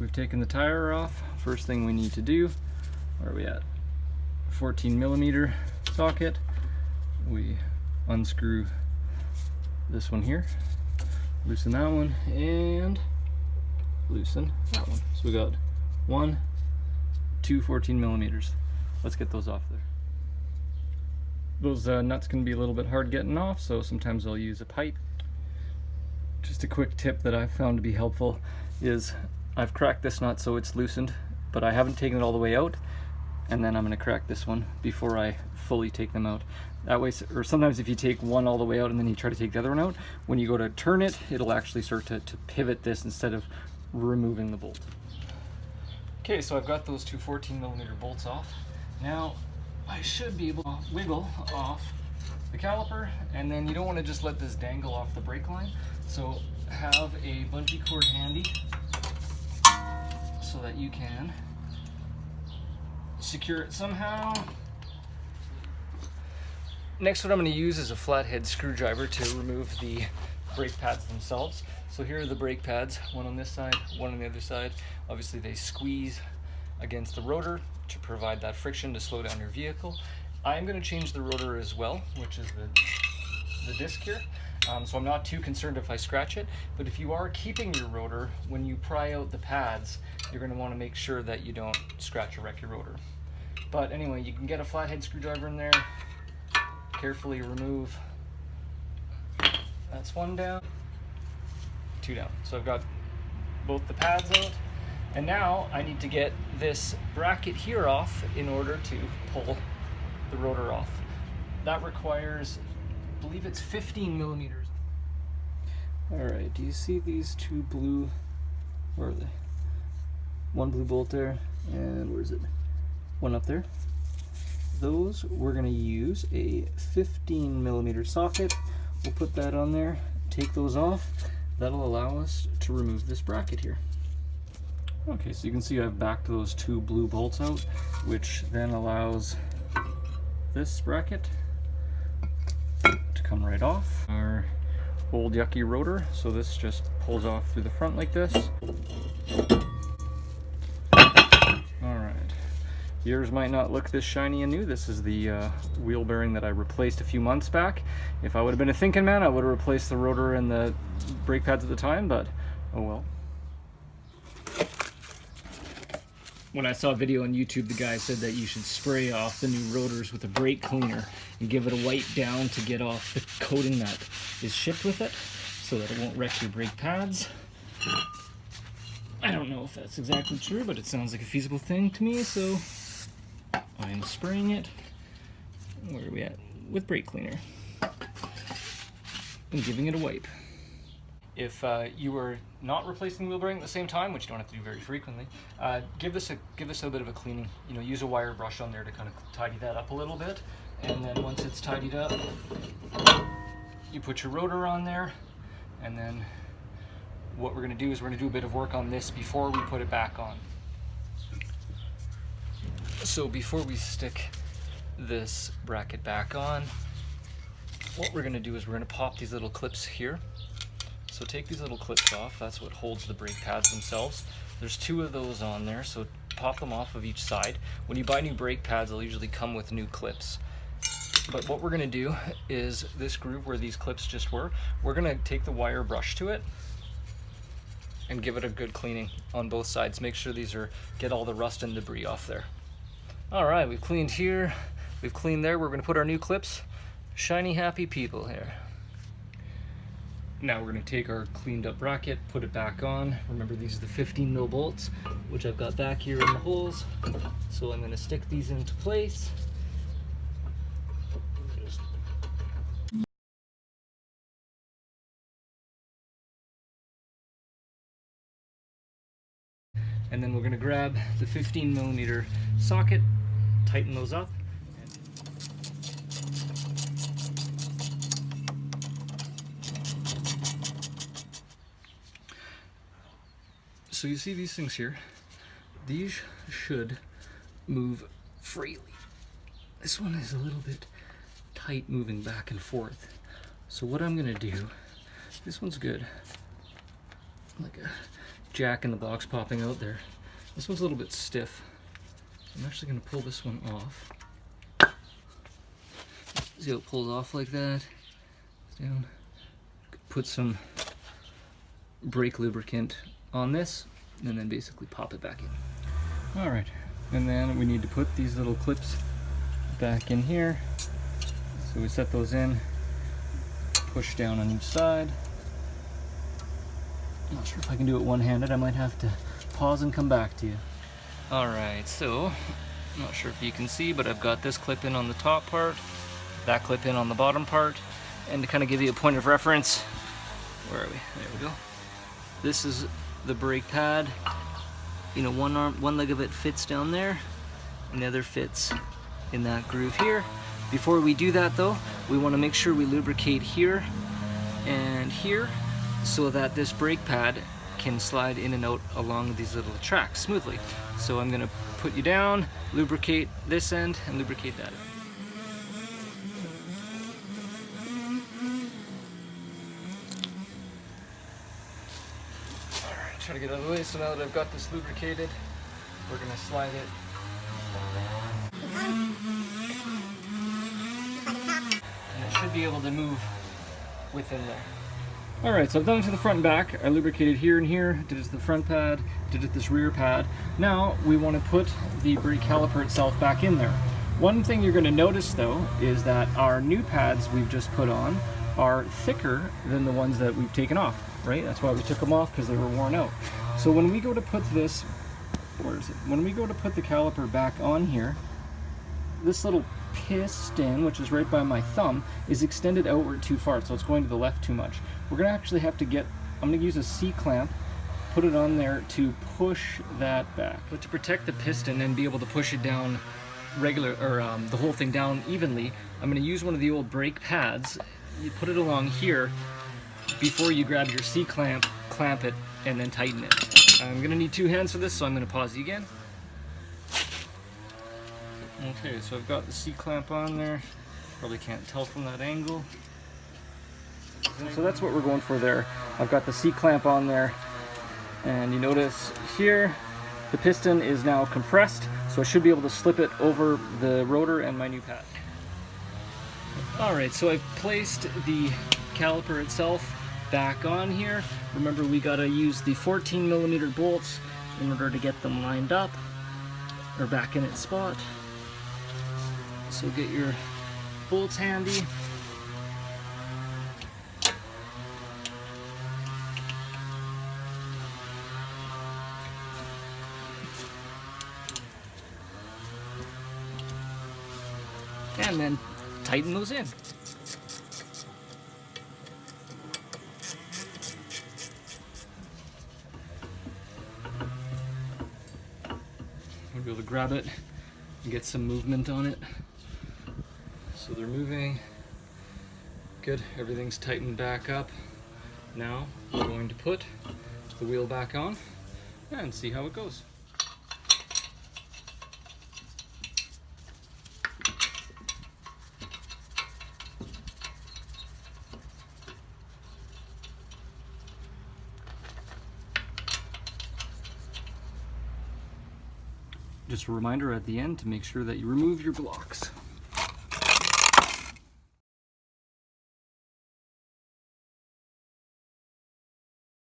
we've taken the tire off. First thing we need to do, where are we at? 14mm socket. We unscrew this one here, loosen that one, and loosen that one. So we got 1, 2 14mm. Let's get those off there. Those nuts can be a little bit hard getting off, so sometimes I'll use a pipe. Just a quick tip that I've found to be helpful is I've cracked this nut so it's loosened, but I haven't taken it all the way out, and then I'm going to crack this one before I fully take them out. That way, or sometimes if you take one all the way out and then you try to take the other one out, when you go to turn it, it'll actually start to pivot this instead of removing the bolt. Okay, so I've got those two 14mm bolts off. Now I should be able to wiggle off the caliper, and then you don't want to just let this dangle off the brake line. So have a bungee cord handy so that you can secure it somehow. Next, what I'm going to use is a flathead screwdriver to remove the brake pads themselves. So here are the brake pads, one on this side, one on the other side. Obviously they squeeze against the rotor to provide that friction to slow down your vehicle. I'm going to change the rotor as well, which is the disc here. So I'm not too concerned if I scratch it, but if you are keeping your rotor, when you pry out the pads, you're going to want to make sure that you don't scratch or wreck your rotor. But anyway, you can get a flathead screwdriver in there, carefully remove. That's one down, two down. So I've got both the pads out, and now I need to get this bracket here off in order to pull the rotor off. That requires, I believe it's 15mm. Alright, do you see these two blue, where are they? One blue bolt there, and where is it? One up there. Those, we're going to use a 15mm socket. We'll put that on there, take those off. That'll allow us to remove this bracket here. Okay, so you can see I've backed those two blue bolts out, which then allows this bracket to come right off. Our old yucky rotor, so this just pulls off through the front like this. Alright, yours might not look this shiny and new. This is the wheel bearing that I replaced a few months back. If I would have been a thinking man, I would have replaced the rotor and the brake pads at the time, but oh well. When I saw a video on YouTube, the guy said that you should spray off the new rotors with a brake cleaner and give it a wipe down to get off the coating that is shipped with it so that it won't wreck your brake pads. I don't know if that's exactly true, but it sounds like a feasible thing to me, so I'm spraying it. Where are we at? With brake cleaner. And giving it a wipe. If you were not replacing the wheel bearing at the same time, which you don't have to do very frequently, give this a bit of a cleaning. You know, use a wire brush on there to kind of tidy that up a little bit, and then once it's tidied up, you put your rotor on there, and then what we're going to do is we're going to do a bit of work on this before we put it back on. So before we stick this bracket back on, what we're going to do is we're going to pop these little clips here. So take these little clips off, that's what holds the brake pads themselves. There's two of those on there, so pop them off of each side. When you buy new brake pads, they'll usually come with new clips. But what we're going to do is this groove where these clips just were, we're going to take the wire brush to it and give it a good cleaning on both sides. Make sure get all the rust and debris off there. Alright, we've cleaned here, we've cleaned there, we're going to put our new clips. Shiny happy people here. Now we're going to take our cleaned up bracket, put it back on. Remember, these are the 15mm bolts, which I've got back here in the holes. So I'm going to stick these into place. And then we're going to grab the 15mm socket, tighten those up. So you see these things here, these should move freely. This one is a little bit tight moving back and forth. So what I'm gonna do, this one's good, like a jack and the blocks popping out there. This one's a little bit stiff. So I'm actually going to pull this one off. See how it pulls off like that? Down. Put some brake lubricant on this and then basically pop it back in. Alright, and then we need to put these little clips back in here. So we set those in, push down on each side. Not sure if I can do it one-handed. I might have to pause and come back to you. Alright, so I'm not sure if you can see, but I've got this clip in on the top part, that clip in on the bottom part, and to kind of give you a point of reference, where are we? There we go. This is the brake pad. You know, one leg of it fits down there, and the other fits in that groove here. Before we do that though, we want to make sure we lubricate here and here so that this brake pad can slide in and out along these little tracks smoothly. So I'm going to put you down, lubricate this end, and lubricate that end. Alright, try to get out of the way. So now that I've got this lubricated, we're going to slide it. And it should be able to move within there. Alright, so I've done it to the front and back. I lubricated here and here, did it to the front pad, did it to this rear pad. Now we want to put the brake caliper itself back in there. One thing you're going to notice though is that our new pads we've just put on are thicker than the ones that we've taken off, right? That's why we took them off, because they were worn out. So when we go to put this, where is it? When we go to put the caliper back on here, this little piston, which is right by my thumb, is extended outward too far, so it's going to the left too much. We're going to actually have to I'm going to use a C-clamp, put it on there to push that back. But to protect the piston and be able to push it down the whole thing down evenly, I'm going to use one of the old brake pads. You put it along here before you grab your C-clamp, clamp it, and then tighten it. I'm going to need 2 hands for this, so I'm going to pause you again. Okay, so I've got the C-clamp on there. Probably can't tell from that angle. So that's what we're going for there. I've got the C-clamp on there, and you notice here the piston is now compressed, so I should be able to slip it over the rotor and my new pad. Alright, so I've placed the caliper itself back on here. Remember, we gotta use the 14mm bolts in order to get them lined up or back in its spot. So get your bolts handy. And then tighten those in. I'll be able to grab it and get some movement on it. So they're moving. Good, everything's tightened back up. Now we're going to put the wheel back on and see how it goes. Just a reminder at the end to make sure that you remove your blocks.